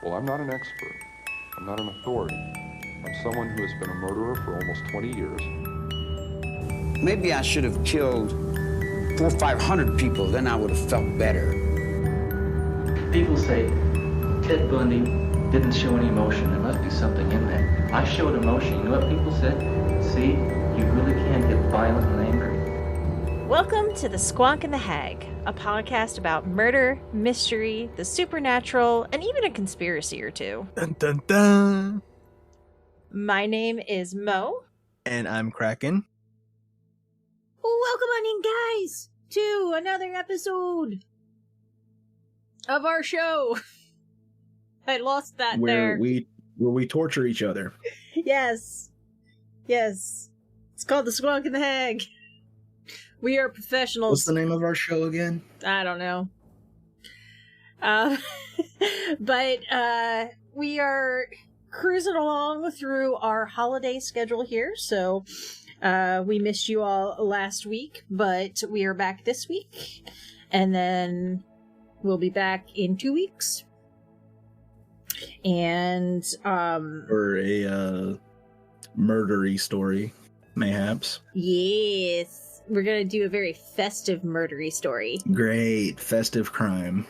Well, I'm not an expert. I'm not an authority. I'm someone who has been a murderer for almost 20 years. Maybe I should have killed 400 or 500 people, then I would have felt better. People say Ted Bundy didn't show any emotion. There must be something in there. I showed emotion. You know what people said? See, you really can get violent and angry. Welcome to the Squonk The Hag, a podcast about murder, mystery, the supernatural, and even a conspiracy or two. Dun dun dun. My name is Mo. And I'm Kraken. Welcome on in, guys, to another episode of our show. I lost that where there. we torture each other. Yes. It's called the Squonk The Hag. We are professionals. What's the name of our show again? I don't know. But we are cruising along through our holiday schedule here. So we missed you all last week, but we are back this week. And then we'll be back in 2 weeks. And For a murdery story, mayhaps. yes. We're going to do a very festive murdery story. Great. Festive crime.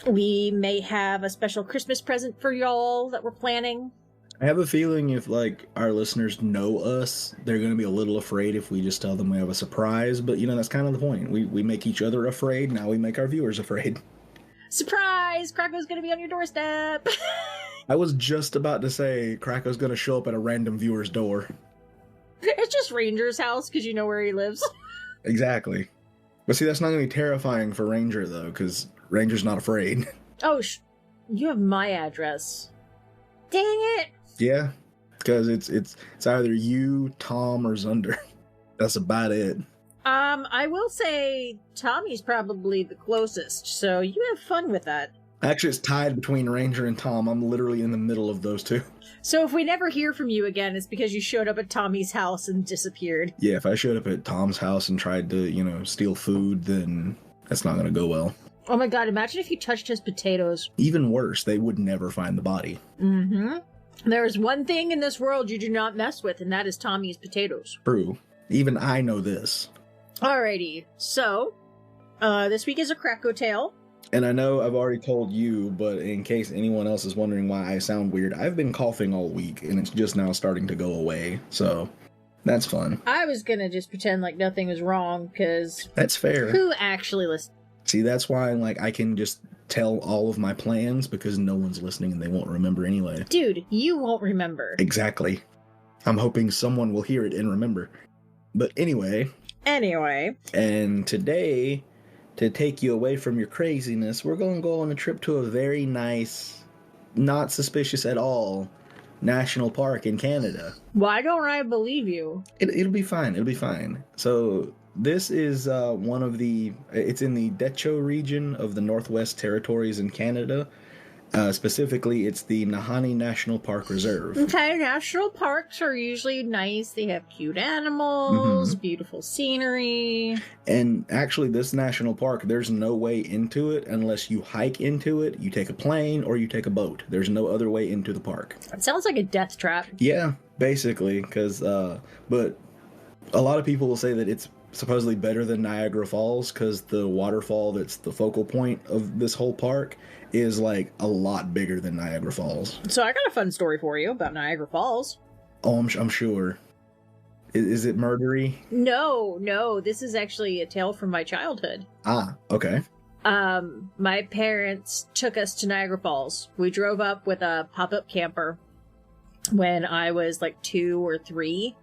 We may have a special Christmas present for y'all that we're planning. I have a feeling if, our listeners know us, they're going to be a little afraid if we just tell them we have a surprise. But, that's kind of the point. We make each other afraid. Now we make our viewers afraid. Surprise! Krako's going to be on your doorstep. I was just about to say Krako's going to show up at a random viewer's door. It's just Ranger's house because you know where he lives. Exactly. But see, that's not going to be terrifying for Ranger, though, because Ranger's not afraid. Oh, you have my address. Dang it! Yeah, because it's either you, Tom, or Zunder. That's about it. I will say Tommy's probably the closest, so you have fun with that. Actually, it's tied between Ranger and Tom. I'm literally in the middle of those two. So if we never hear from you again, it's because you showed up at Tommy's house and disappeared. Yeah, if I showed up at Tom's house and tried to, steal food, then that's not going to go well. Oh my god, imagine if you touched his potatoes. Even worse, they would never find the body. Mm-hmm. There is one thing in this world you do not mess with, and that is Tommy's potatoes. True. Even I know this. Alrighty, so, this week is a Krako tale. And I know I've already told you, but in case anyone else is wondering why I sound weird, I've been coughing all week, and it's just now starting to go away, so that's fun. I was gonna just pretend like nothing was wrong, because... That's fair. Who actually listens? See, that's why, I can just tell all of my plans, because no one's listening and they won't remember anyway. Dude, you won't remember. Exactly. I'm hoping someone will hear it and remember. But anyway... And today... To take you away from your craziness, we're going to go on a trip to a very nice, not suspicious at all, national park in Canada. Why don't I believe you? It'll be fine. It'll be fine. So this is it's in the Decho region of the Northwest Territories in Canada. Specifically, it's the Nahanni National Park Reserve. Okay, national parks are usually nice. They have cute animals, beautiful scenery. And actually, this national park, there's no way into it unless you hike into it, you take a plane, or you take a boat. There's no other way into the park. It sounds like a death trap. Yeah, basically, because, but a lot of people will say that it's supposedly better than Niagara Falls because the waterfall that's the focal point of this whole park is a lot bigger than Niagara Falls. So I got a fun story for you about Niagara Falls. Oh, I'm sure. Is it murdery? No, this is actually a tale from my childhood. Ah, okay. My parents took us to Niagara Falls. We drove up with a pop-up camper when I was 2 or 3.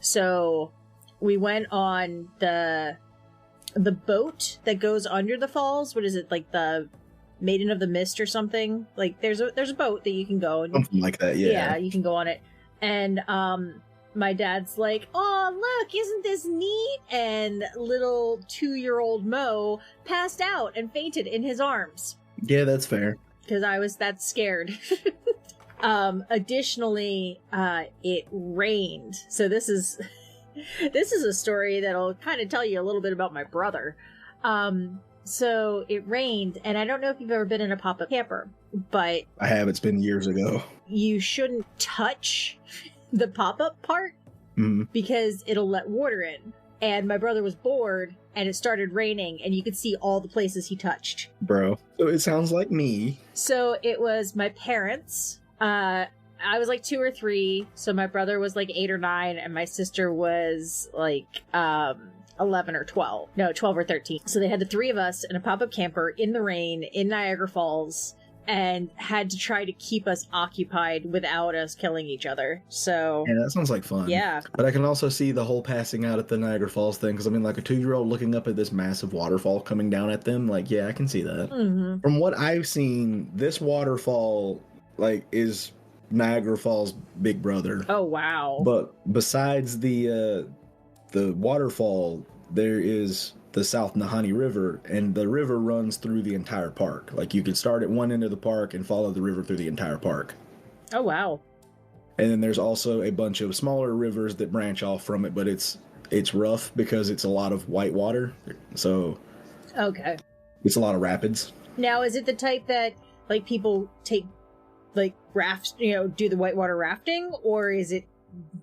So we went on the boat that goes under the falls. What is it, the Maiden of the Mist or something? There's a boat that you can go. And, something like that, yeah. Yeah, you can go on it. And my dad's like, oh, look, isn't this neat? And little 2-year-old Mo passed out and fainted in his arms. Yeah, that's fair. Because I was that scared. Additionally, it rained. So this is a story that'll kind of tell you a little bit about my brother. So it rained, and I don't know if you've ever been in a pop-up camper, but... I have. It's been years ago. You shouldn't touch the pop-up part because it'll let water in. And my brother was bored, and it started raining, and you could see all the places he touched. Bro. So it sounds like me. So it was my parents. I was like 2 or 3, so my brother was like 8 or 9, and my sister was like 11 or 12. No, 12 or 13. So they had the 3 of us in a pop-up camper in the rain in Niagara Falls, and had to try to keep us occupied without us killing each other. So yeah, that sounds like fun. Yeah. But I can also see the whole passing out at the Niagara Falls thing, because I mean, like a 2-year-old looking up at this massive waterfall coming down at them, like, yeah, I can see that. From what I've seen, this waterfall, like, is Niagara Falls' big brother. Oh, wow. But besides the waterfall, there is the South Nahanni River, and the river runs through the entire park. Like, you could start at one end of the park and follow the river through the entire park. Oh, wow. And then there's also a bunch of smaller rivers that branch off from it, but it's rough because it's a lot of white water. So okay, it's a lot of rapids. Now, is it the type that, like, people take, like, rafts, you know, do the whitewater rafting, or is it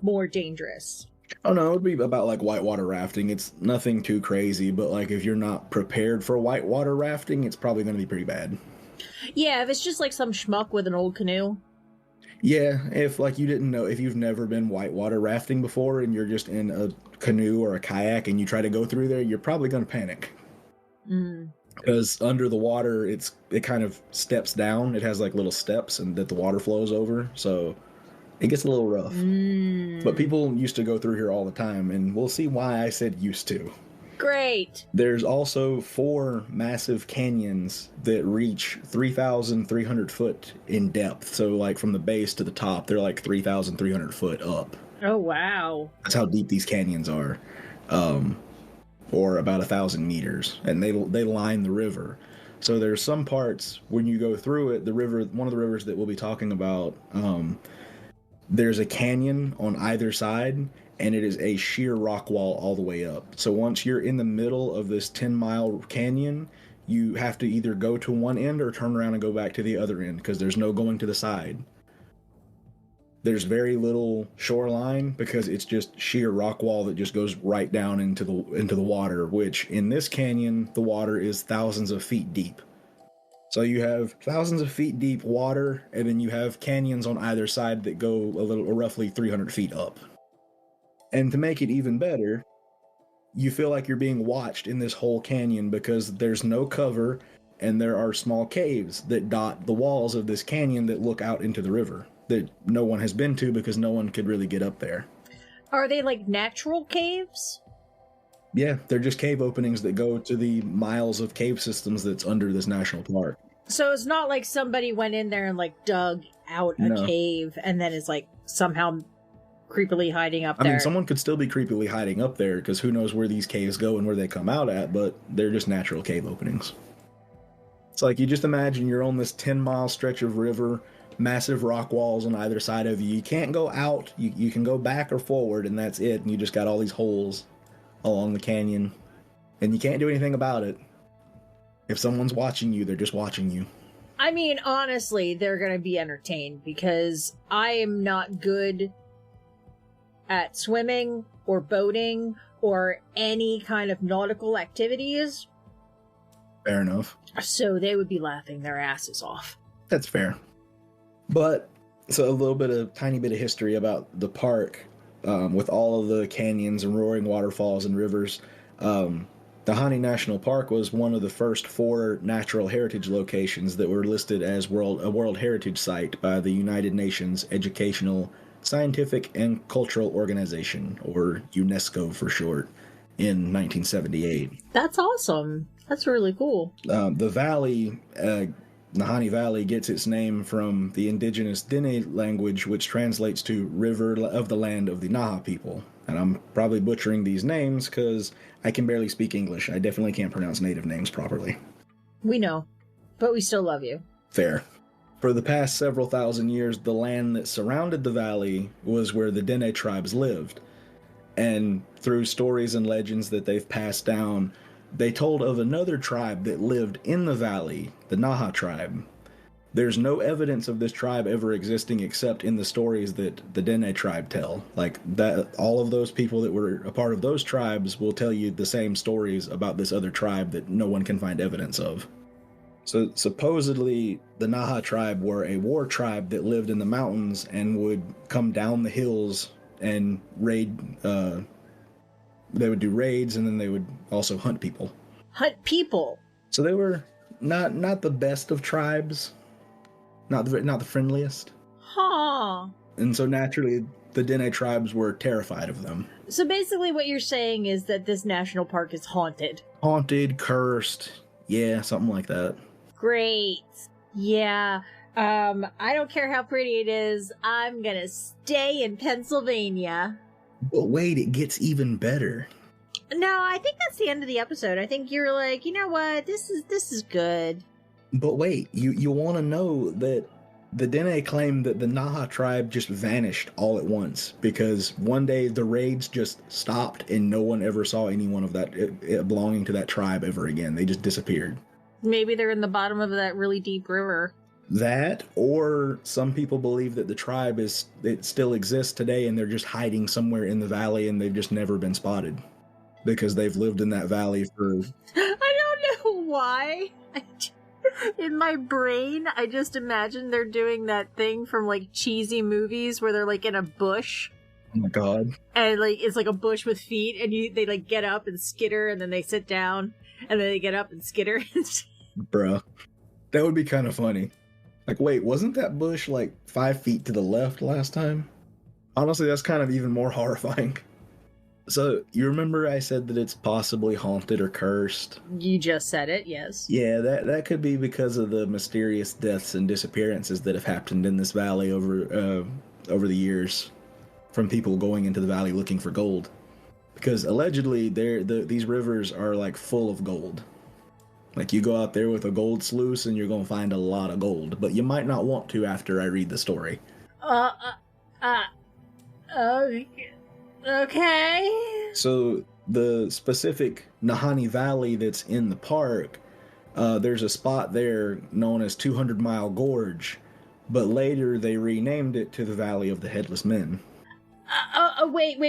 more dangerous? Oh, no, it would be about, like, whitewater rafting. It's nothing too crazy, but, like, if you're not prepared for whitewater rafting, it's probably going to be pretty bad. Yeah, if it's just, like, some schmuck with an old canoe. Yeah, if, like, you didn't know, if you've never been whitewater rafting before and you're just in a canoe or a kayak and you try to go through there, you're probably going to panic. Because under the water, it kind of steps down. It has, like, little steps and that the water flows over, so... it gets a little rough. But people used to go through here all the time, and we'll see why I said used to. Great! There's also 4 massive canyons that reach 3,300 foot in depth. So, like, from the base to the top, they're like 3,300 foot up. Oh, wow. That's how deep these canyons are. Or about 1,000 meters. And they line the river. So there's some parts, when you go through it, the river, one of the rivers that we'll be talking about, there's a canyon on either side, and it is a sheer rock wall all the way up. So once you're in the middle of this 10-mile canyon, you have to either go to one end or turn around and go back to the other end, because there's no going to the side. There's very little shoreline, because it's just sheer rock wall that just goes right down into the water, which in this canyon, the water is thousands of feet deep. So you have thousands of feet deep water, and then you have canyons on either side that go roughly 300 feet up. And to make it even better, you feel like you're being watched in this whole canyon because there's no cover, and there are small caves that dot the walls of this canyon that look out into the river that no one has been to because no one could really get up there. Are they like natural caves? Yeah, they're just cave openings that go to the miles of cave systems that's under this national park. So it's not like somebody went in there and, like, dug out a cave and then is, like, somehow creepily hiding up there. I mean, someone could still be creepily hiding up there, because who knows where these caves go and where they come out at, but they're just natural cave openings. It's like, you just imagine you're on this 10-mile stretch of river, massive rock walls on either side of you. You can't go out, you can go back or forward, and that's it, and you just got all these holes along the canyon, and you can't do anything about it. If someone's watching you, they're just watching you. I mean, honestly, they're gonna be entertained, because I am not good at swimming or boating or any kind of nautical activities. Fair enough. So they would be laughing their asses off. That's fair. But, so tiny bit of history about the park. With all of the canyons and roaring waterfalls and rivers, Nahanni National Park was one of the first 4 natural heritage locations that were listed as a World Heritage Site by the United Nations Educational, Scientific, and Cultural Organization, or UNESCO for short, in 1978. That's awesome. That's really cool. The valley, Nahanni Valley, gets its name from the indigenous Dene language, which translates to River of the Land of the Naha people. And I'm probably butchering these names because I can barely speak English. I definitely can't pronounce native names properly. We know, but we still love you. Fair. For the past several thousand years, the land that surrounded the valley was where the Dene tribes lived. And through stories and legends that they've passed down, they told of another tribe that lived in the valley, the Naha tribe. There's no evidence of this tribe ever existing except in the stories that the Dene tribe tell. Like, that, all of those people that were a part of those tribes will tell you the same stories about this other tribe that no one can find evidence of. So supposedly the Naha tribe were a war tribe that lived in the mountains and would come down the hills and raid. They would do raids, and then they would also hunt people. Hunt people? So they were not the best of tribes. Not the friendliest. Huh. And so naturally, the Dene tribes were terrified of them. So basically what you're saying is that this national park is haunted. Haunted, cursed. Yeah, something like that. Great. Yeah. I don't care how pretty it is. I'm gonna stay in Pennsylvania. But wait, it gets even better. No, I think that's the end of the episode. I think you're like, you know what? This is good. But wait, you want to know that the Dene claim that the Naha tribe just vanished all at once because one day the raids just stopped and no one ever saw anyone of that belonging to that tribe ever again. They just disappeared. Maybe they're in the bottom of that really deep river. That, or some people believe that the tribe it still exists today and they're just hiding somewhere in the valley and they've just never been spotted because they've lived in that valley for... I don't know why. In my brain, I just imagine they're doing that thing from, like, cheesy movies where they're, like, in a bush. Oh, my God. And, like, it's like a bush with feet, and they, like, get up and skitter, and then they sit down, and then they get up and skitter. Bruh. That would be kind of funny. Like, wait, wasn't that bush, like, 5 feet to the left last time? Honestly, that's kind of even more horrifying. So, you remember I said that it's possibly haunted or cursed? You just said it, yes. Yeah, that could be because of the mysterious deaths and disappearances that have happened in this valley over the years from people going into the valley looking for gold. Because allegedly, these rivers are, like, full of gold. Like, you go out there with a gold sluice and you're going to find a lot of gold. But you might not want to after I read the story. Okay. So the specific Nahanni Valley that's in the park, there's a spot there known as 200 Mile Gorge, but later they renamed it to the Valley of the Headless Men. Wait.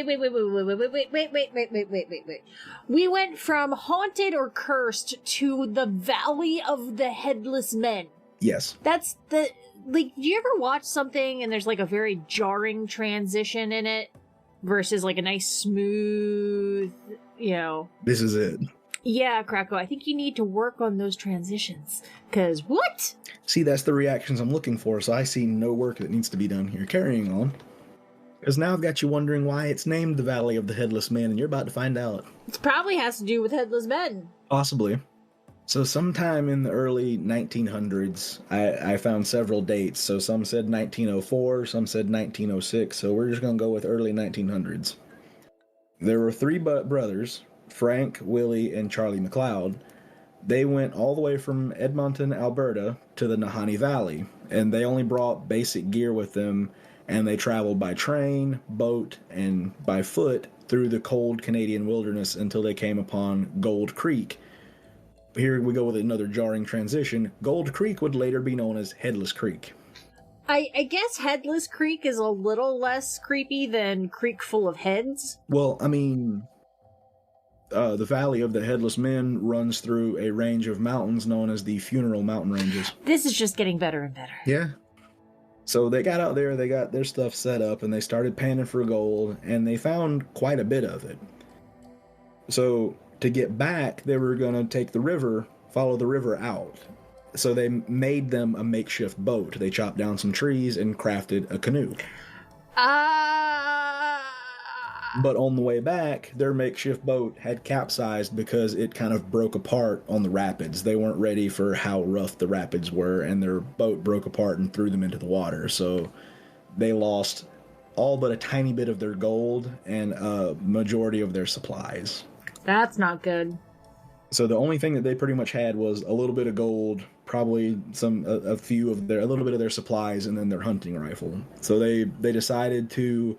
We went from haunted or cursed to the Valley of the Headless Men. Yes. That's the, like, do you ever watch something and there's like a very jarring transition in it versus like a nice smooth, you know? This is it. Yeah, Krakow, I think you need to work on those transitions. Cause what? See, that's the reactions I'm looking for, so I see no work that needs to be done here. Carrying on. Because now I've got you wondering why it's named the Valley of the Headless Men, and you're about to find out. It probably has to do with headless men. Possibly. So sometime in the early 1900s, I found several dates. So some said 1904, some said 1906, so we're just going to go with early 1900s. There were three brothers, Frank, Willie, and Charlie McLeod. They went all the way from Edmonton, Alberta, to the Nahanni Valley, and they only brought basic gear with them, and they traveled by train, boat, and by foot through the cold Canadian wilderness until they came upon Gold Creek. Here we go with another jarring transition. Gold Creek would later be known as Headless Creek. I guess Headless Creek is a little less creepy than Creek Full of Heads. Well, I mean, the Valley of the Headless Men runs through a range of mountains known as the Funeral Mountain Ranges. This is just getting better and better. Yeah. So they got out there, they got their stuff set up, and they started panning for gold, and they found quite a bit of it. So to get back, they were going to take the river, follow the river out. So they made them a makeshift boat. They chopped down some trees and crafted a canoe. But on the way back, their makeshift boat had capsized because it kind of broke apart on the rapids. They weren't ready for how rough the rapids were, and their boat broke apart and threw them into the water. So they lost all but a tiny bit of their gold and a majority of their supplies. That's not good. So the only thing that they pretty much had was a little bit of gold, probably a little bit of their supplies, and then their hunting rifle. So they decided to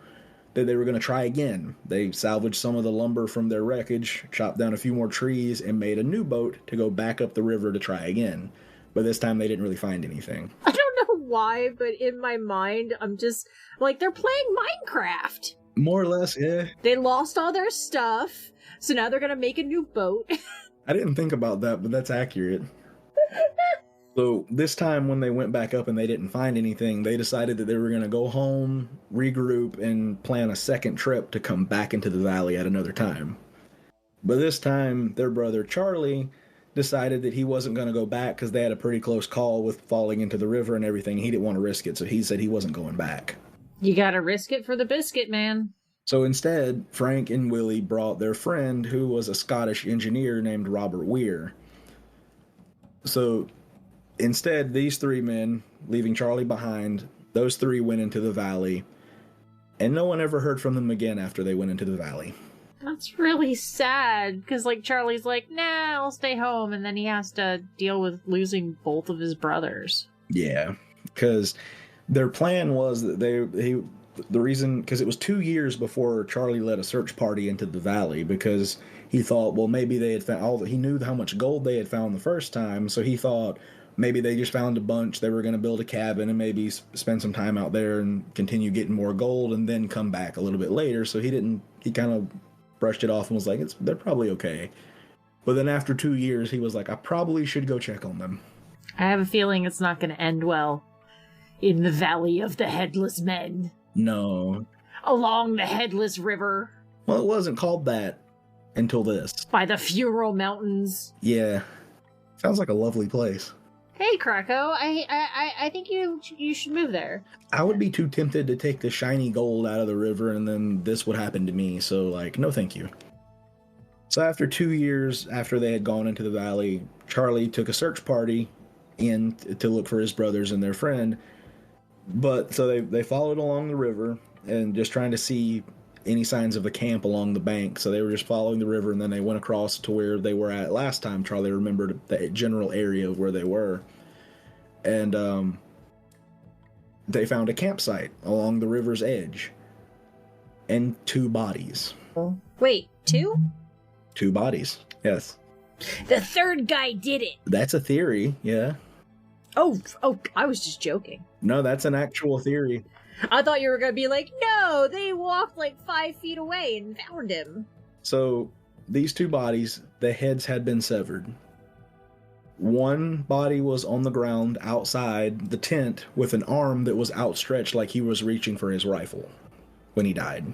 that they were going to try again. They salvaged some of the lumber from their wreckage, chopped down a few more trees, and made a new boat to go back up the river to try again. But this time they didn't really find anything. I don't know why, but in my mind, I'm just like, they're playing Minecraft. More or less, yeah. They lost all their stuff, so now they're going to make a new boat. I didn't think about that, but that's accurate. So this time when they went back up and they didn't find anything, they decided that they were going to go home, regroup, and plan a second trip to come back into the valley at another time. But this time, their brother Charlie decided that he wasn't going to go back because they had a pretty close call with falling into the river and everything. He didn't want to risk it, so he said he wasn't going back. You gotta risk it for the biscuit, man. So instead, Frank and Willie brought their friend, who was a Scottish engineer named Robert Weir. So instead, these three men, leaving Charlie behind, those three went into the valley, and no one ever heard from them again after they went into the valley. That's really sad, because, like, Charlie's like, nah, I'll stay home, and then he has to deal with losing both of his brothers. Yeah, because their plan was that the reason, because it was 2 years before Charlie led a search party into the valley, because he thought, well, maybe they had found he knew how much gold they had found the first time, so he thought maybe they just found a bunch, they were going to build a cabin and maybe spend some time out there and continue getting more gold and then come back a little bit later. So he kind of brushed it off and was like, they're probably okay. But then after 2 years, he was like, I probably should go check on them. I have a feeling it's not going to end well in the Valley of the Headless Men. No. Along the Headless River. Well, it wasn't called that until this. By the Funeral Mountains. Yeah. Sounds like a lovely place. Hey, Krakow, I think you should move there. I would be too tempted to take the shiny gold out of the river and then this would happen to me, so, like, no thank you. So after 2 years after they had gone into the valley, Charlie took a search party in to look for his brothers and their friend. But so they followed along the river and just trying to see any signs of a camp along the bank. So they were just following the river, and then they went across to where they were at last time. Charlie remembered the general area of where they were. And they found a campsite along the river's edge. And 2 bodies. Wait, 2? 2 bodies, yes. The third guy did it. That's a theory, yeah. Oh, I was just joking. No, that's an actual theory. I thought you were going to be like, no, they walked like 5 feet away and found him. So, these 2 bodies, the heads had been severed. One body was on the ground outside the tent with an arm that was outstretched like he was reaching for his rifle when he died.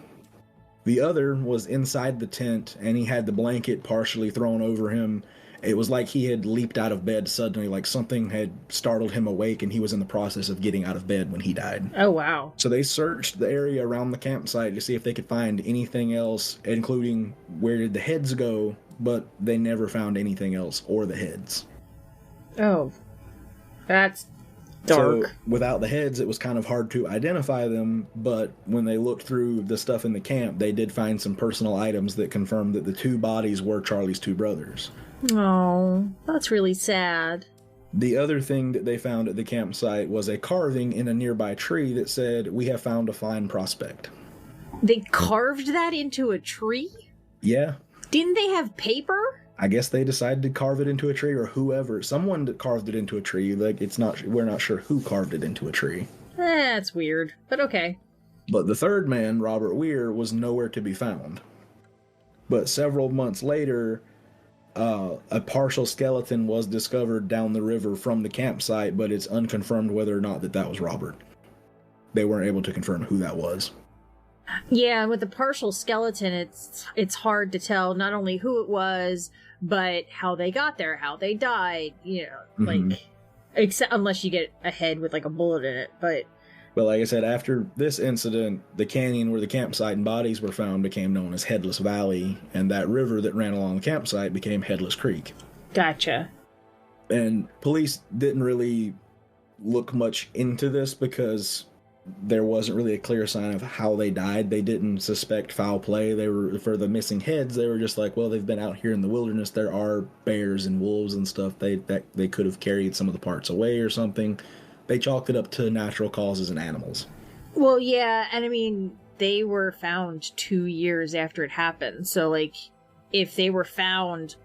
The other was inside the tent, and he had the blanket partially thrown over him. It was like he had leaped out of bed suddenly, like something had startled him awake, and he was in the process of getting out of bed when he died. Oh, wow. So they searched the area around the campsite to see if they could find anything else, including where did the heads go, but they never found anything else or the heads. Oh, that's dark. So without the heads, it was kind of hard to identify them, but when they looked through the stuff in the camp, they did find some personal items that confirmed that the 2 bodies were Charlie's 2 brothers. Oh, that's really sad. The other thing that they found at the campsite was a carving in a nearby tree that said, "We have found a fine prospect." They carved that into a tree? Yeah. Didn't they have paper? I guess they decided to carve it into a tree, or whoever. Someone that carved it into a tree. Like, we're not sure who carved it into a tree. That's weird, but okay. But the third man, Robert Weir, was nowhere to be found. But several months later, a partial skeleton was discovered down the river from the campsite, but it's unconfirmed whether or not that was Robert. They weren't able to confirm who that was. Yeah, with the partial skeleton, it's hard to tell not only who it was, but how they got there, how they died, like, except unless you get a head with like a bullet in it, but like I said, after this incident, the canyon where the campsite and bodies were found became known as Headless Valley, and that river that ran along the campsite became Headless Creek. Gotcha. And police didn't really look much into this because there wasn't really a clear sign of how they died. They didn't suspect foul play. For the missing heads, they were just like, well, they've been out here in the wilderness. There are bears and wolves and stuff. They could have carried some of the parts away or something. They chalked it up to natural causes and animals. Well, yeah, and I mean, they were found 2 years after it happened. So, like, if they were found,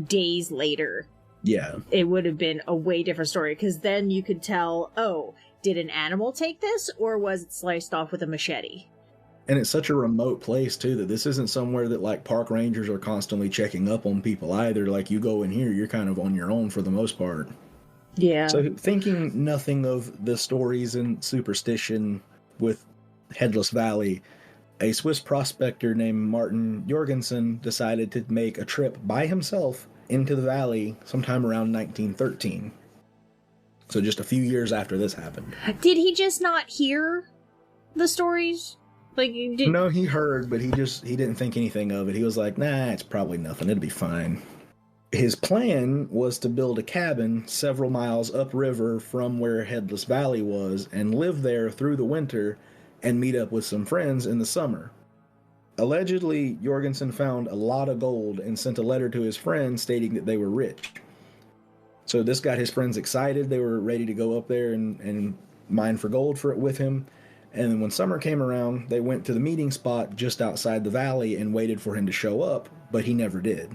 days later, yeah, it would have been a way different story. Because then you could tell, oh, did an animal take this, or was it sliced off with a machete? And it's such a remote place, too, that this isn't somewhere that, like, park rangers are constantly checking up on people either. Like, you go in here, you're kind of on your own for the most part. Yeah. So, thinking nothing of the stories and superstition with Headless Valley, a Swiss prospector named Martin Jorgensen decided to make a trip by himself into the valley sometime around 1913. So just a few years after this happened. Did he just not hear the stories? No, he heard, but he didn't think anything of it. He was like, nah, it's probably nothing. It'll be fine. His plan was to build a cabin several miles upriver from where Headless Valley was and live there through the winter and meet up with some friends in the summer. Allegedly, Jorgensen found a lot of gold and sent a letter to his friends stating that they were rich. So this got his friends excited. They were ready to go up there and mine for gold with him. And then when summer came around, they went to the meeting spot just outside the valley and waited for him to show up, but he never did.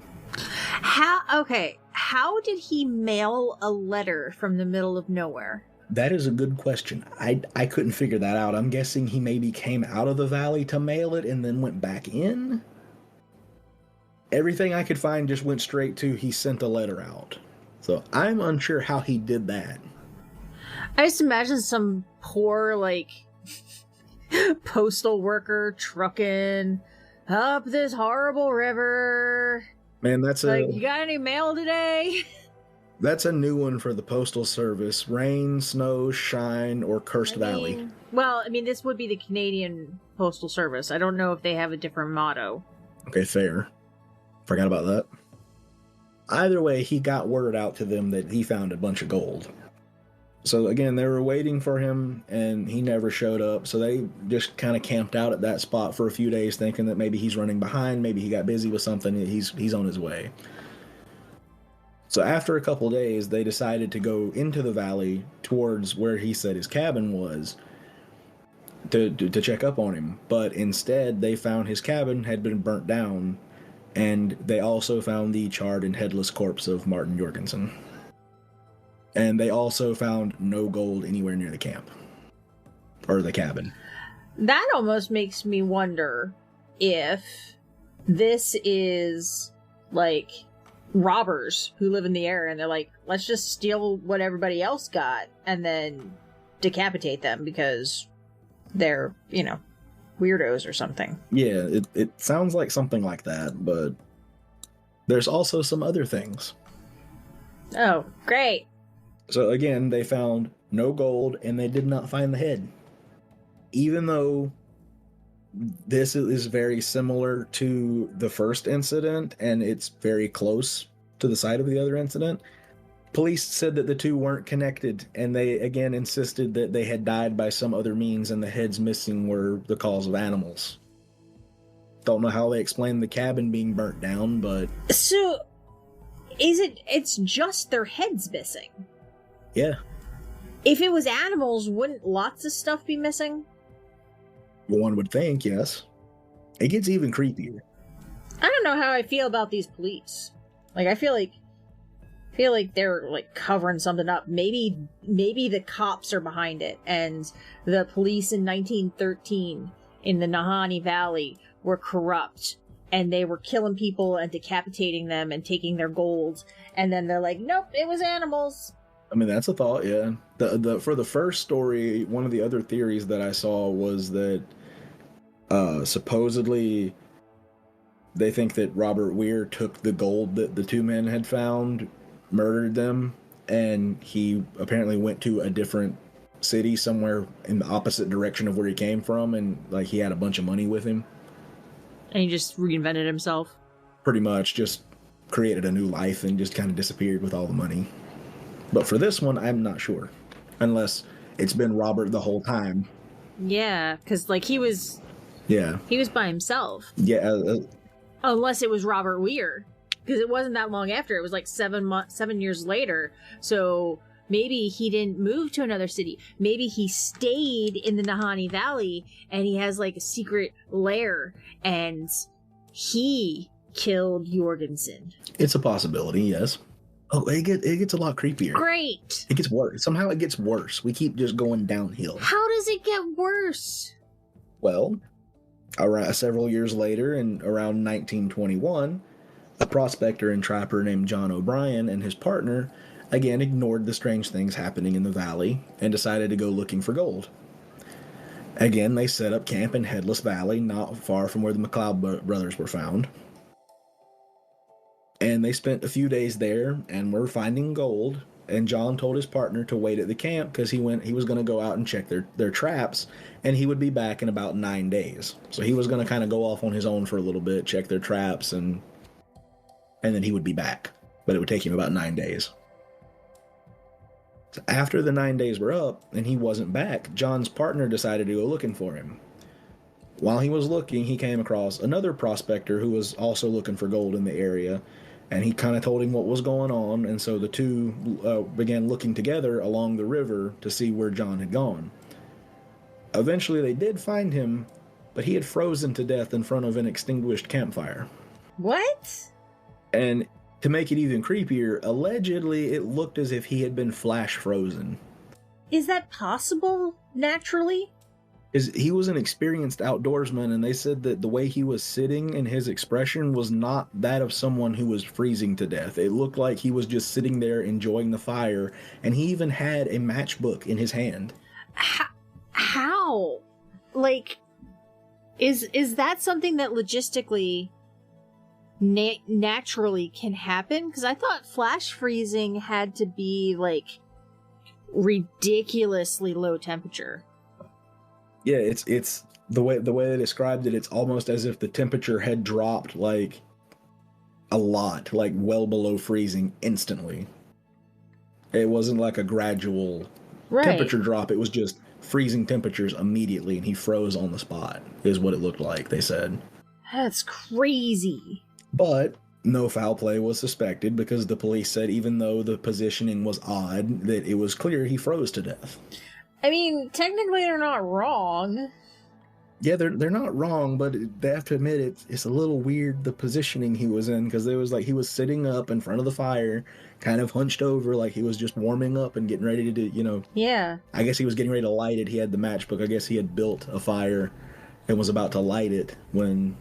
How did he mail a letter from the middle of nowhere? That is a good question. I couldn't figure that out. I'm guessing he maybe came out of the valley to mail it and then went back in? Everything I could find just went straight to he sent a letter out. So I'm unsure how he did that. I just imagine some poor, postal worker trucking up this horrible river. Man, that's you got any mail today? That's a new one for the Postal Service. Rain, snow, shine, or cursed valley. Well, this would be the Canadian Postal Service. I don't know if they have a different motto. Okay, fair. Forgot about that. Either way, he got word out to them that he found a bunch of gold. So again, they were waiting for him, and he never showed up. So they just kind of camped out at that spot for a few days, thinking that maybe he's running behind, maybe he got busy with something, he's on his way. So after a couple days, they decided to go into the valley towards where he said his cabin was to check up on him. But instead, they found his cabin had been burnt down, and they also found the charred and headless corpse of Martin Jorgensen. And they also found no gold anywhere near the camp. Or the cabin. That almost makes me wonder if this is, robbers who live in the area and they're like, let's just steal what everybody else got and then decapitate them because they're, weirdos or something. Yeah, it sounds like something like that, but there's also some other things. Oh, great. So again, they found no gold and they did not find the head. Even though this is very similar to the first incident, and it's very close to the site of the other incident. Police said that the two weren't connected, and they again insisted that they had died by some other means, and the heads missing were the cause of animals. Don't know how they explained the cabin being burnt down, but... So, it's just their heads missing? Yeah. If it was animals, wouldn't lots of stuff be missing? One would think, yes. It gets even creepier. I don't know how I feel about these police. I feel like they're covering something up. Maybe the cops are behind it, and the police in 1913 in the Nahanni Valley were corrupt, and they were killing people and decapitating them and taking their gold, and then they're like, nope, it was animals. That's a thought, yeah. For the first story, one of the other theories that I saw was that supposedly they think that Robert Weir took the gold that the two men had found, murdered them, and he apparently went to a different city somewhere in the opposite direction of where he came from, and he had a bunch of money with him. And he just reinvented himself? Pretty much, just created a new life and just kind of disappeared with all the money. But for this one, I'm not sure. Unless it's been Robert the whole time. Yeah, because, he was... Yeah. He was by himself. Yeah. Unless it was Robert Weir. Because it wasn't that long after. It was 7 years later. So maybe he didn't move to another city. Maybe he stayed in the Nahanni Valley and he has like a secret lair and he killed Jorgensen. It's a possibility, yes. Oh, it gets a lot creepier. Great. It gets worse. Somehow it gets worse. We keep just going downhill. How does it get worse? Well, several years later, in around 1921, a prospector and trapper named John O'Brien and his partner again ignored the strange things happening in the valley and decided to go looking for gold. Again, they set up camp in Headless Valley, not far from where the McLeod brothers were found. And they spent a few days there and were finding gold. And John told his partner to wait at the camp because he was going to go out and check their traps, and he would be back in about 9 days. So he was going to kind of go off on his own for a little bit, check their traps, and then he would be back. But it would take him about 9 days. So after the 9 days were up and he wasn't back, John's partner decided to go looking for him. While he was looking, he came across another prospector who was also looking for gold in the area. And he kind of told him what was going on, and so the two began looking together along the river to see where John had gone. Eventually they did find him, but he had frozen to death in front of an extinguished campfire. What? And to make it even creepier, allegedly it looked as if he had been flash frozen. Is that possible, naturally? He was an experienced outdoorsman, and they said that the way he was sitting and his expression was not that of someone who was freezing to death. It looked like he was just sitting there enjoying the fire, and he even had a matchbook in his hand. How? Like, is that something that logistically naturally can happen? Because I thought flash freezing had to be, like, ridiculously low temperature. Yeah, it's the way they described it. It's almost as if the temperature had dropped like a lot, like well below freezing instantly. It wasn't like a gradual temperature drop. It was just freezing temperatures immediately, and he froze on the spot, is what it looked like, they said. That's crazy. But no foul play was suspected because the police said even though the positioning was odd, that it was clear he froze to death. I mean, technically they're not wrong. Yeah, they're not wrong, but they have to admit it's a little weird, the positioning he was in, because it was like he was sitting up in front of the fire, kind of hunched over like he was just warming up and getting ready to, Yeah. I guess he was getting ready to light it. He had the matchbook. I guess he had built a fire and was about to light it when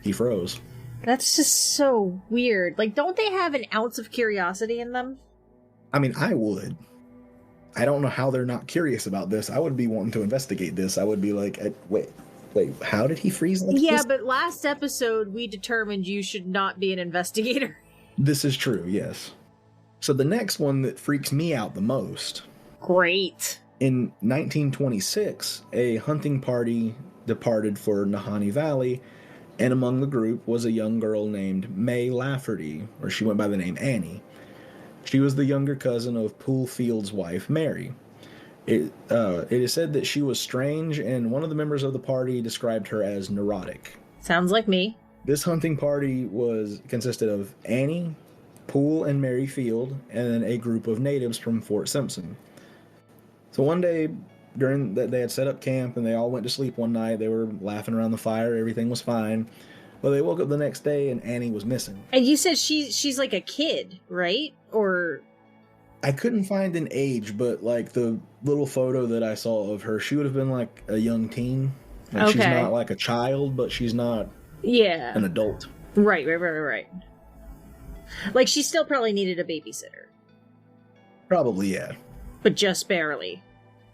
he froze. That's just so weird. Like, don't they have an ounce of curiosity in them? I mean, I would. I don't know how they're not curious about this. I would be wanting to investigate this. I would be like, wait, how did he freeze like this? Yeah, but last episode we determined you should not be an investigator. This is true, yes. So the next one that freaks me out the most. Great. In 1926, a hunting party departed for Nahanni Valley, and among the group was a young girl named May Lafferty, or she went by the name Annie. She was the younger cousin of Poole Field's wife, Mary. It is said that she was strange, and one of the members of the party described her as neurotic. Sounds like me. This hunting party consisted of Annie, Poole, and Mary Field, and then a group of natives from Fort Simpson. So one day, during that, they had set up camp, and they all went to sleep one night. They were laughing around the fire. Everything was fine. Well, they woke up the next day, and Annie was missing. And you said she's like a kid, right? Or... I couldn't find an age, but like the little photo that I saw of her, she would have been like a young teen. Like, okay. She's not like a child, but she's not an adult. Right. Like, she still probably needed a babysitter. Probably, yeah. But just barely.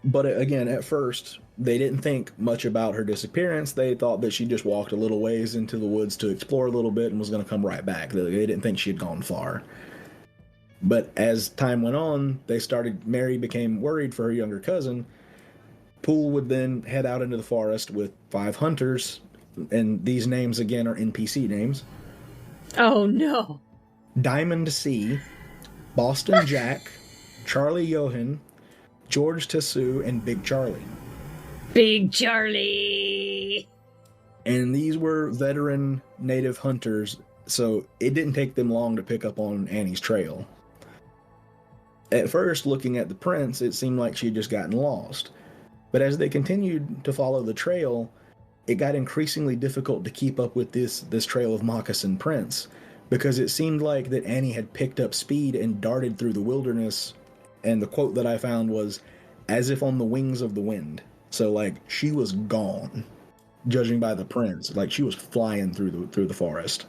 But again, at first, they didn't think much about her disappearance. They thought that she just walked a little ways into the woods to explore a little bit and was going to come right back. They didn't think she had gone far. But as time went on, Mary became worried for her younger cousin. Poole would then head out into the forest with 5 hunters, and these names again are NPC names. Oh no. Diamond C, Boston Jack, Charlie Johan, George Tassou, and Big Charlie. Big Charlie! And these were veteran native hunters, so it didn't take them long to pick up on Annie's trail. At first, looking at the prints, it seemed like she had just gotten lost. But as they continued to follow the trail, it got increasingly difficult to keep up with this trail of moccasin prints, because it seemed like that Annie had picked up speed and darted through the wilderness, and the quote that I found was, as if on the wings of the wind. So, like, she was gone, judging by the prints. Like, she was flying through the forest.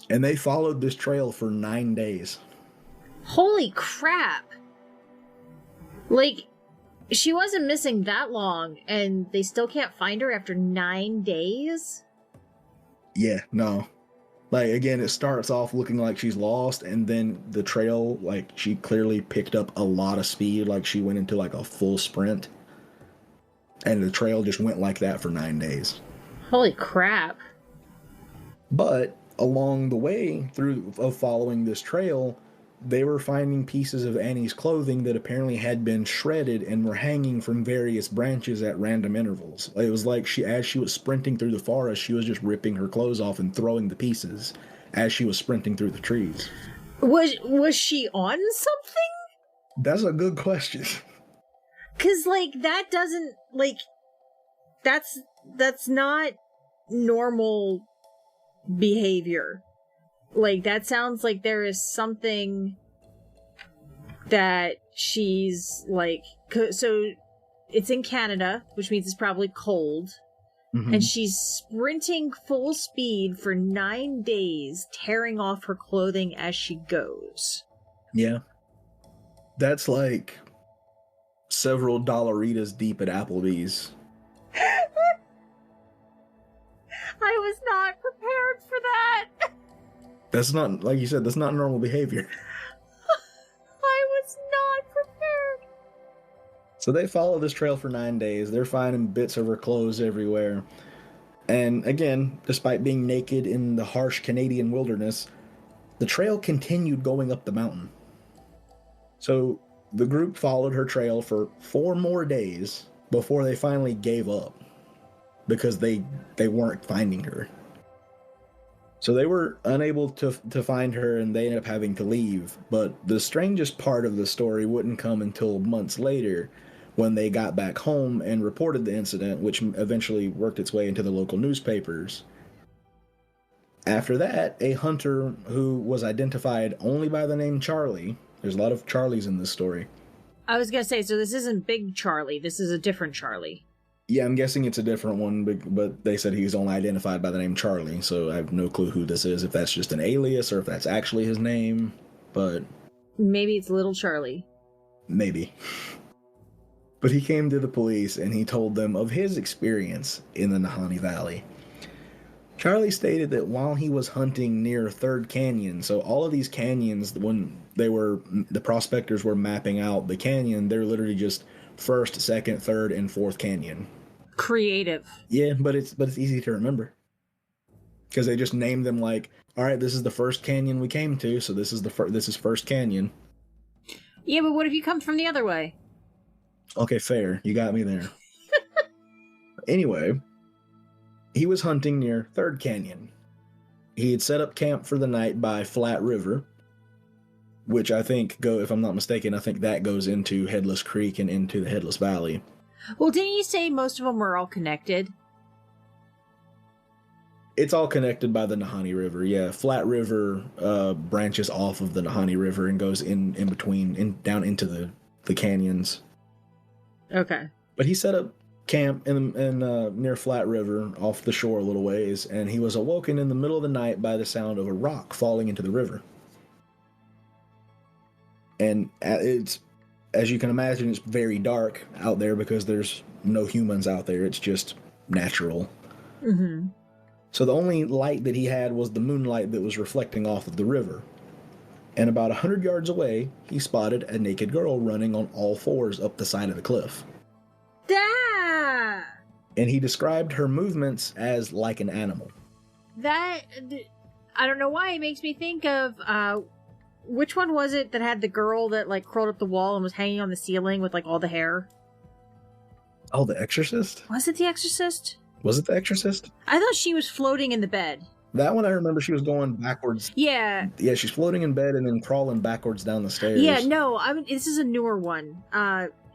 And they followed this trail for 9 days. Holy crap! Like, she wasn't missing that long, and they still can't find her after 9 days? Yeah, no. Like, again, it starts off looking like she's lost, and then the trail, like, she clearly picked up a lot of speed, like she went into, like, a full sprint. And the trail just went like that for 9 days. Holy crap. But along the way of following this trail, they were finding pieces of Annie's clothing that apparently had been shredded and were hanging from various branches at random intervals. It was like as she was sprinting through the forest, she was just ripping her clothes off and throwing the pieces as she was sprinting through the trees. Was she on something? That's a good question. 'Cause, like, that doesn't, like, that's not normal behavior. Like, that sounds like there is something that she's, like... So, it's in Canada, which means it's probably cold. Mm-hmm. And she's sprinting full speed for 9 days, tearing off her clothing as she goes. Yeah. That's like several dollaritas deep at Applebee's. I was not prepared for that. That's not, like you said, that's not normal behavior. I was not prepared. So they follow this trail for 9 days. They're finding bits of her clothes everywhere. And again, despite being naked in the harsh Canadian wilderness, the trail continued going up the mountain. So the group followed her trail for 4 more days before they finally gave up, because they weren't finding her. So they were unable to find her, and they ended up having to leave. But the strangest part of the story wouldn't come until months later, when they got back home and reported the incident, which eventually worked its way into the local newspapers. After that, a hunter who was identified only by the name Charlie — there's a lot of Charlies in this story. I was gonna say, so this isn't Big Charlie, this is a different Charlie. Yeah, I'm guessing it's a different one, but they said he was only identified by the name Charlie, so I have no clue who this is, if that's just an alias or if that's actually his name, but... Maybe it's Little Charlie. Maybe. But he came to the police and he told them of his experience in the Nahanni Valley. Charlie stated that while he was hunting near Third Canyon, so all of these canyons, when the prospectors were mapping out the canyon, they're literally just First, Second, Third, and Fourth Canyon. Creative. Yeah, but it's easy to remember, because they just named them like, all right, this is the first canyon we came to, so this is First Canyon. Yeah, but what if you come from the other way? Okay, fair. You got me there. Anyway, he was hunting near Third Canyon. He had set up camp for the night by Flat River, which I think, if I'm not mistaken, I think that goes into Headless Creek and into the Headless Valley. Well, didn't you say most of them were all connected? It's all connected by the Nahanni River, yeah. Flat River branches off of the Nahanni River and goes in between, down into the canyons. Okay. But he set up camp in near Flat River, off the shore a little ways, and he was awoken in the middle of the night by the sound of a rock falling into the river. And it's, as you can imagine, it's very dark out there because there's no humans out there. It's just natural. Mm-hmm. So the only light that he had was the moonlight that was reflecting off of the river. And about 100 yards away, he spotted a naked girl running on all fours up the side of the cliff. Ah! And he described her movements as like an animal. That, I don't know why, it makes me think of, which one was it that had the girl that, like, crawled up the wall and was hanging on the ceiling with, like, all the hair? Oh, The Exorcist? Was it The Exorcist? Was it The Exorcist? I thought she was floating in the bed. That one I remember she was going backwards. Yeah. Yeah, she's floating in bed and then crawling backwards down the stairs. Yeah, no, this is a newer one.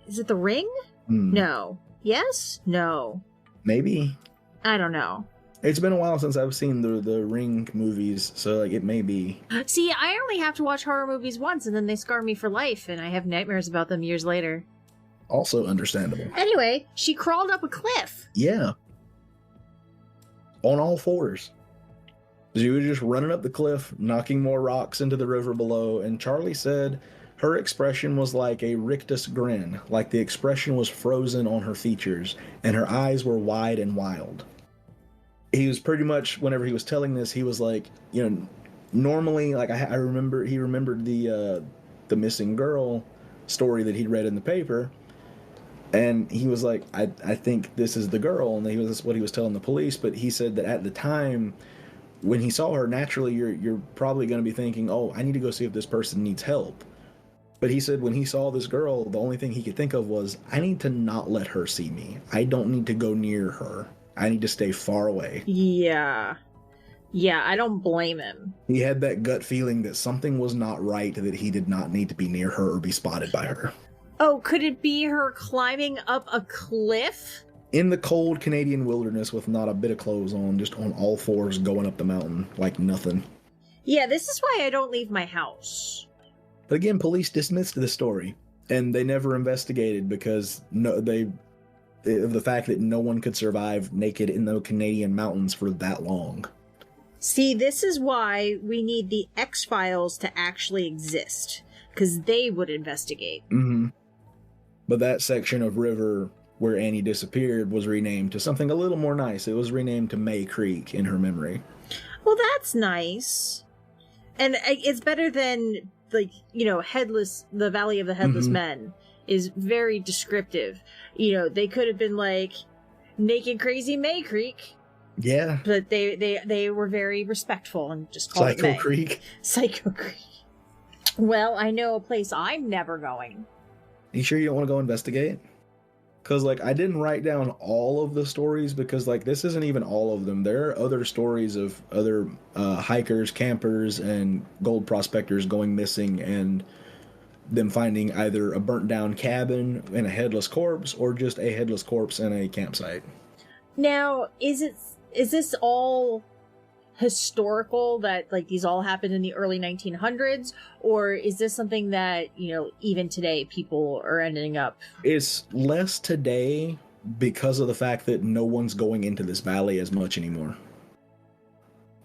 Is it The Ring? No. Yes? No. Maybe. I don't know. It's been a while since I've seen the Ring movies, so like it may be. See, I only have to watch horror movies once and then they scar me for life and I have nightmares about them years later. Also understandable. Anyway, she crawled up a cliff. Yeah. On all fours. She was just running up the cliff, knocking more rocks into the river below, and Charlie said her expression was like a rictus grin, like the expression was frozen on her features, and her eyes were wide and wild. He was pretty much, whenever he was telling this, he was like, you know, normally, like I remember, he remembered the missing girl story that he'd read in the paper, and he was like, I think this is the girl, and that's what he was telling the police, but he said that at the time, when he saw her, naturally, you're probably going to be thinking, oh, I need to go see if this person needs help. But he said when he saw this girl, the only thing he could think of was, I need to not let her see me. I don't need to go near her. I need to stay far away. Yeah. Yeah, I don't blame him. He had that gut feeling that something was not right, that he did not need to be near her or be spotted by her. Oh, could it be her climbing up a cliff? In the cold Canadian wilderness with not a bit of clothes on, just on all fours going up the mountain like nothing. Yeah, this is why I don't leave my house. But again, police dismissed the story, and they never investigated because of the fact that no one could survive naked in the Canadian mountains for that long. See, this is why we need the X-Files to actually exist, because they would investigate. Mm-hmm. But that section of river where Annie disappeared was renamed to something a little more nice. It was renamed to May Creek in her memory. Well, that's nice. And it's better than, like, you know, Headless, the Valley of the Headless Men is very descriptive. You know, they could have been like Naked Crazy May Creek. Yeah. But they were very respectful and just called it May. Creek. Psycho Creek. Well, I know a place I'm never going. You sure you don't want to go investigate? Because, like, I didn't write down all of the stories because, like, this isn't even all of them. There are other stories of other hikers, campers, and gold prospectors going missing and them finding either a burnt-down cabin and a headless corpse or just a headless corpse in a campsite. Now, is this all historical, that, like, these all happened in the early 1900s, or is this something that, you know, even today people are ending up? It's less today because of the fact that no one's going into this valley as much anymore.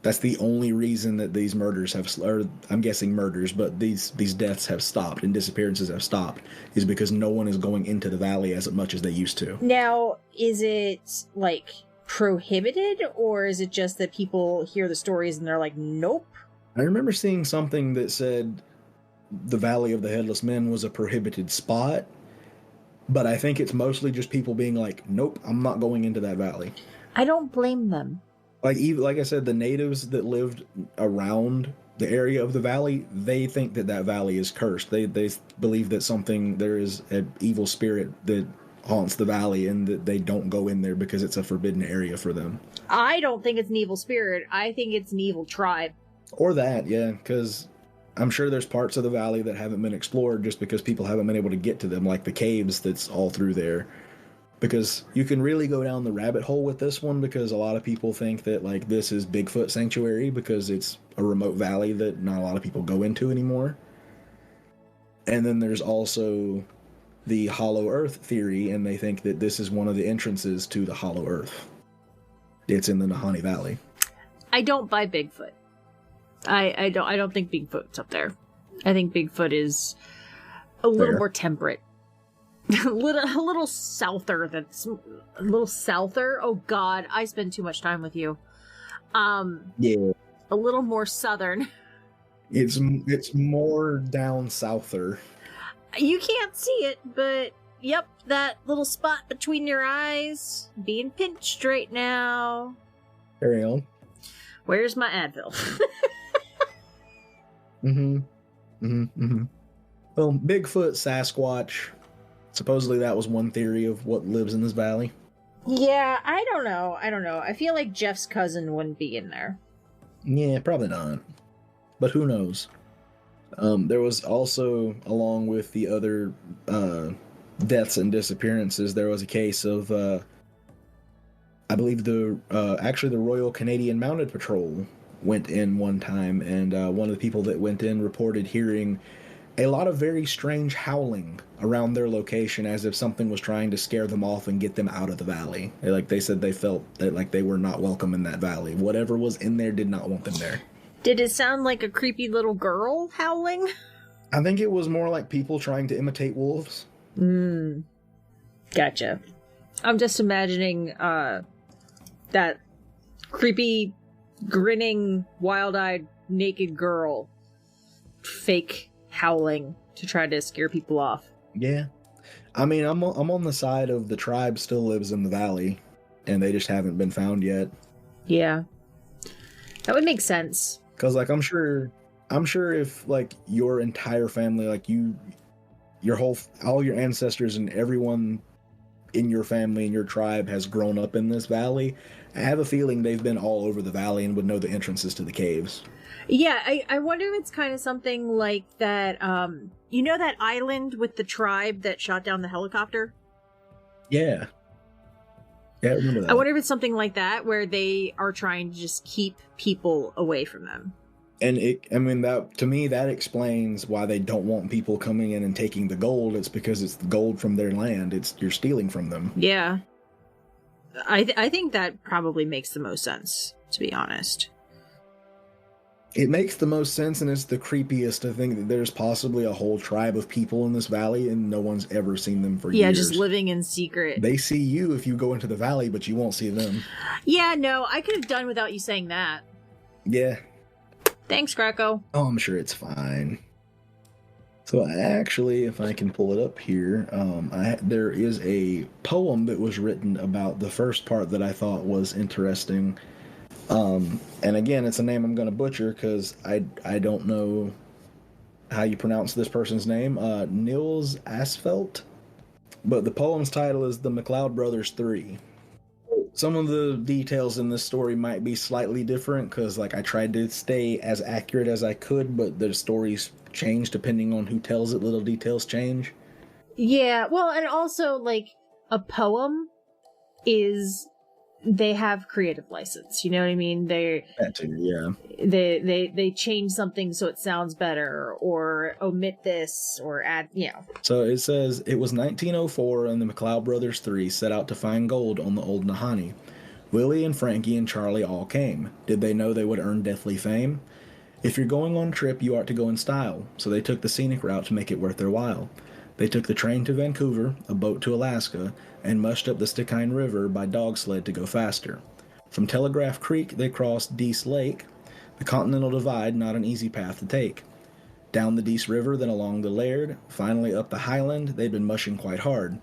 That's the only reason that these murders have, or I'm guessing murders, but these deaths have stopped and disappearances have stopped, is because no one is going into the valley as much as they used to. Now, is it, like, prohibited, or is it just that people hear the stories and they're like, nope? I remember seeing something that said the Valley of the Headless Men was a prohibited spot, but I think it's mostly just people being like, nope, I'm not going into that valley. I don't blame them. Like I said, the natives that lived around the area of the valley, they think that valley is cursed. They believe that there is an evil spirit that haunts the valley and that they don't go in there because it's a forbidden area for them. I don't think it's an evil spirit. I think it's an evil tribe. Or that, yeah, because I'm sure there's parts of the valley that haven't been explored just because people haven't been able to get to them, like the caves that's all through there. Because you can really go down the rabbit hole with this one, because a lot of people think that, like, this is Bigfoot Sanctuary because it's a remote valley that not a lot of people go into anymore. And then there's also the Hollow Earth theory, and they think that this is one of the entrances to the Hollow Earth. It's in the Nahanni Valley. I don't buy Bigfoot. I don't think Bigfoot's up there. I think Bigfoot is a little more temperate. a little souther. A little souther. Oh God, I spend too much time with you. Yeah. A little more southern. It's more down souther. You can't see it, but yep, that little spot between your eyes being pinched right now. Carry on. Where's my Advil? Well, Bigfoot, Sasquatch. Supposedly that was one theory of what lives in this valley. Yeah, I don't know. I feel like Jeff's cousin wouldn't be in there. Yeah, probably not. But who knows? There was also, along with the other deaths and disappearances, there was a case of, I believe actually the Royal Canadian Mounted Patrol went in one time, and one of the people that went in reported hearing a lot of very strange howling around their location, as if something was trying to scare them off and get them out of the valley. They said they felt that like they were not welcome in that valley. Whatever was in there did not want them there. Did it sound like a creepy little girl howling? I think it was more like people trying to imitate wolves. Gotcha. I'm just imagining that creepy, grinning, wild-eyed, naked girl fake howling to try to scare people off. Yeah. I mean, I'm on the side of the tribe still lives in the valley, and they just haven't been found yet. Yeah. That would make sense. Because, like, I'm sure if, like, your entire family, like, all your ancestors and everyone in your family and your tribe has grown up in this valley, I have a feeling they've been all over the valley and would know the entrances to the caves. Yeah, I wonder if it's kind of something like that, you know that island with the tribe that shot down the helicopter? Yeah. Yeah, I remember that. I wonder if it's something like that, where they are trying to just keep people away from them. And to me, that explains why they don't want people coming in and taking the gold. It's because it's the gold from their land. You're stealing from them. Yeah. I think that probably makes the most sense, to be honest. It makes the most sense, and it's the creepiest to think that there's possibly a whole tribe of people in this valley and no one's ever seen them for years. Yeah, just living in secret. They see you if you go into the valley, but you won't see them. Yeah, no, I could have done without you saying that. Yeah. Thanks, Greco. Oh, I'm sure it's fine. So actually, if I can pull it up here, there is a poem that was written about the first part that I thought was interesting. And again, it's a name I'm going to butcher because I don't know how you pronounce this person's name. Nils Asphalt. But the poem's title is The MacLeod Brothers 3. Some of the details in this story might be slightly different because, like, I tried to stay as accurate as I could, but the stories change depending on who tells it. Little details change. Yeah, well, and also, like, a poem is... They have creative license, you know what I mean? That too, yeah. They change something so it sounds better, or omit this, or add, you know. So it says, it was 1904 and the MacLeod Brothers 3 set out to find gold on the old Nahanni. Willie and Frankie and Charlie all came. Did they know they would earn deathly fame? If you're going on a trip, you ought to go in style. So they took the scenic route to make it worth their while. They took the train to Vancouver, a boat to Alaska, and mushed up the Stikine River by dog sled to go faster. From Telegraph Creek, they crossed Dease Lake, the Continental Divide, not an easy path to take. Down the Dease River, then along the Laird, finally up the Highland, they'd been mushing quite hard.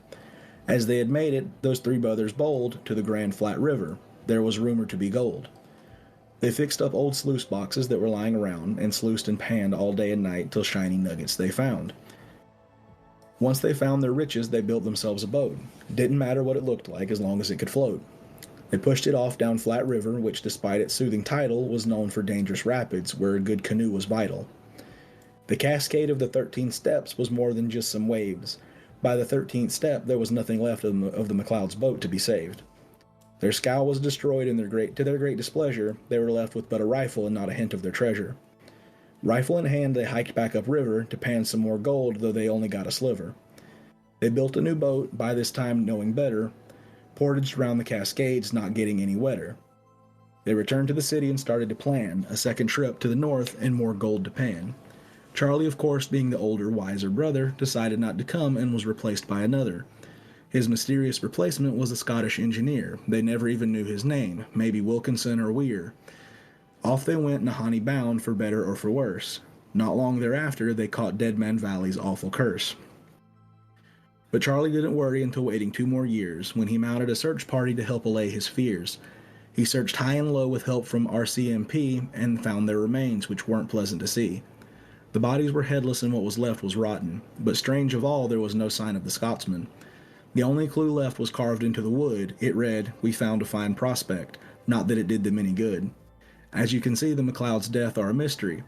As they had made it, those three brothers bowled to the Grand Flat River. There was rumored to be gold. They fixed up old sluice boxes that were lying around, and sluiced and panned all day and night till shiny nuggets they found. Once they found their riches, they built themselves a boat. Didn't matter what it looked like as long as it could float. They pushed it off down Flat River, which despite its soothing title, was known for dangerous rapids, where a good canoe was vital. The cascade of the 13 steps was more than just some waves. By the 13th step, there was nothing left of the MacLeod's boat to be saved. Their scow was destroyed, and to their great displeasure, they were left with but a rifle and not a hint of their treasure. Rifle in hand, they hiked back upriver to pan some more gold, though they only got a sliver. They built a new boat, by this time knowing better, portaged around the Cascades, not getting any wetter. They returned to the city and started to plan a second trip to the north and more gold to pan. Charlie, of course, being the older, wiser brother, decided not to come and was replaced by another. His mysterious replacement was a Scottish engineer. They never even knew his name, maybe Wilkinson or Weir. Off they went, Nahanni bound, for better or for worse. Not long thereafter, they caught Deadman Valley's awful curse. But Charlie didn't worry until waiting 2 more years, when he mounted a search party to help allay his fears. He searched high and low with help from RCMP, and found their remains, which weren't pleasant to see. The bodies were headless and what was left was rotten, but strange of all, there was no sign of the Scotsman. The only clue left was carved into the wood. It read, "We found a fine prospect," not that it did them any good. As you can see, the McLeod's death are a mystery.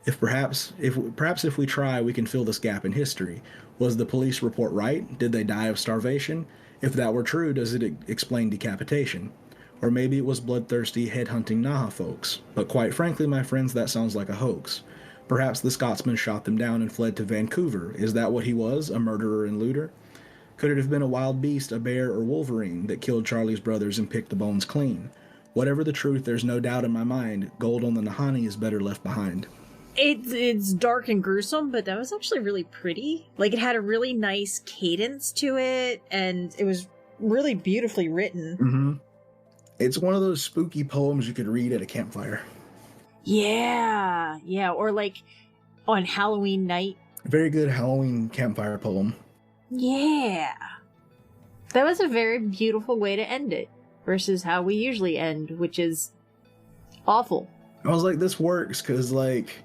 Perhaps if we try, we can fill this gap in history. Was the police report right? Did they die of starvation? If that were true, does it explain decapitation? Or maybe it was bloodthirsty, headhunting Naha folks. But quite frankly, my friends, that sounds like a hoax. Perhaps the Scotsman shot them down and fled to Vancouver. Is that what he was, a murderer and looter? Could it have been a wild beast, a bear or Wolverine, that killed Charlie's brothers and picked the bones clean? Whatever the truth, there's no doubt in my mind, gold on the Nahanni is better left behind. It's dark and gruesome, but that was actually really pretty. Like, it had a really nice cadence to it, and it was really beautifully written. Mm-hmm. It's one of those spooky poems you could read at a campfire. Yeah, or like on Halloween night. Very good Halloween campfire poem. Yeah. That was a very beautiful way to end it, versus how we usually end, which is awful. I was like, this works, because, like,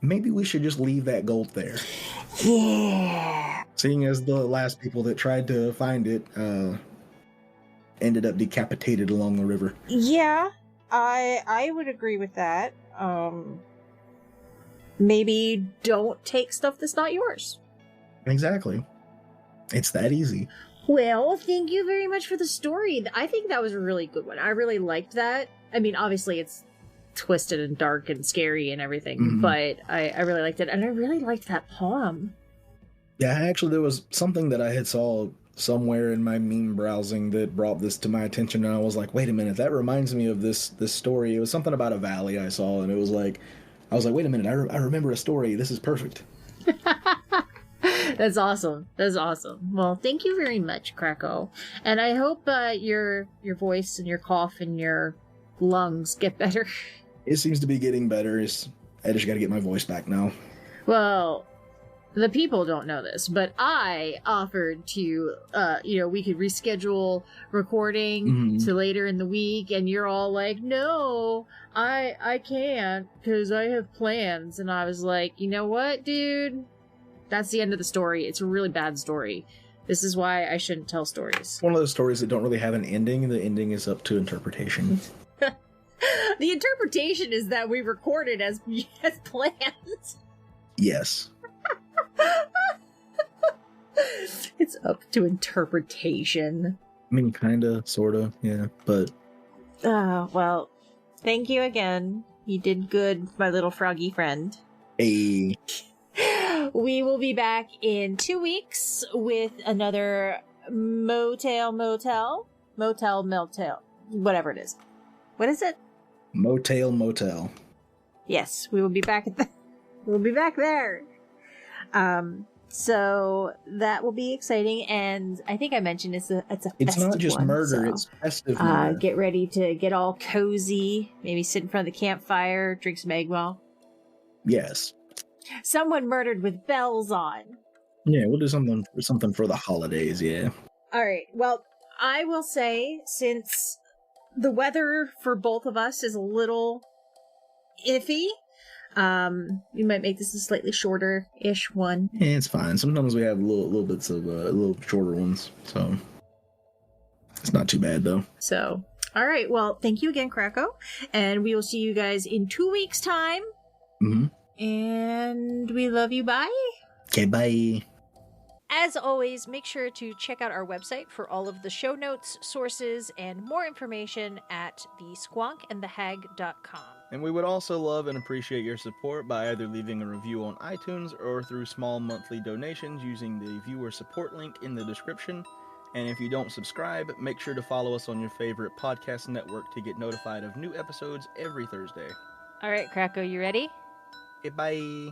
maybe we should just leave that gold there. Yeah. Seeing as the last people that tried to find it ended up decapitated along the river. Yeah, I would agree with that. Maybe don't take stuff that's not yours. Exactly. It's that easy. Well, thank you very much for the story. I think that was a really good one. I really liked that. I mean, obviously it's twisted and dark and scary and everything, but I really liked it. And I really liked that poem. Yeah, actually there was something that I had saw somewhere in my meme browsing that brought this to my attention, and I was like, wait a minute, that reminds me of this story. It was something about a valley I saw, and I was like, wait a minute, I remember a story. This is perfect. That's awesome. That's awesome. Well, thank you very much, Krakow. And I hope your voice and your cough and your lungs get better. It seems to be getting better. I just got to get my voice back now. Well, the people don't know this, but I offered to, we could reschedule recording to later in the week, and you're all like, no, I can't, because I have plans. And I was like, you know what, dude? That's the end of the story. It's a really bad story. This is why I shouldn't tell stories. One of those stories that don't really have an ending. The ending is up to interpretation. The interpretation is that we recorded as planned. Yes. It's up to interpretation. I mean, kinda, sorta, yeah, but... well, thank you again. You did good, my little froggy friend. Hey. We will be back in 2 weeks with another motel, whatever it is. What is it? Motel. Yes, we will be back we'll be back there. So that will be exciting, and I think I mentioned it's a festive not just one, murder, so, it's festive murder. Get ready to get all cozy, maybe sit in front of the campfire, drink some egg well. Yes. Someone murdered with bells on. Yeah, we'll do something for the holidays, yeah. Alright, well, I will say, since the weather for both of us is a little iffy, we might make this a slightly shorter-ish one. Yeah, it's fine. Sometimes we have little bits of little shorter ones, so it's not too bad though. So, all right. Well, thank you again, Krakow, and we will see you guys in 2 weeks' time. And we love you. Bye. Okay, bye. As always, make sure to check out our website for all of the show notes, sources, and more information at thesquonkandthehag.com. And we would also love and appreciate your support by either leaving a review on iTunes or through small monthly donations using the viewer support link in the description. And if you don't subscribe, make sure to follow us on your favorite podcast network to get notified of new episodes every Thursday. All right, Krakow, you ready? Okay, bye.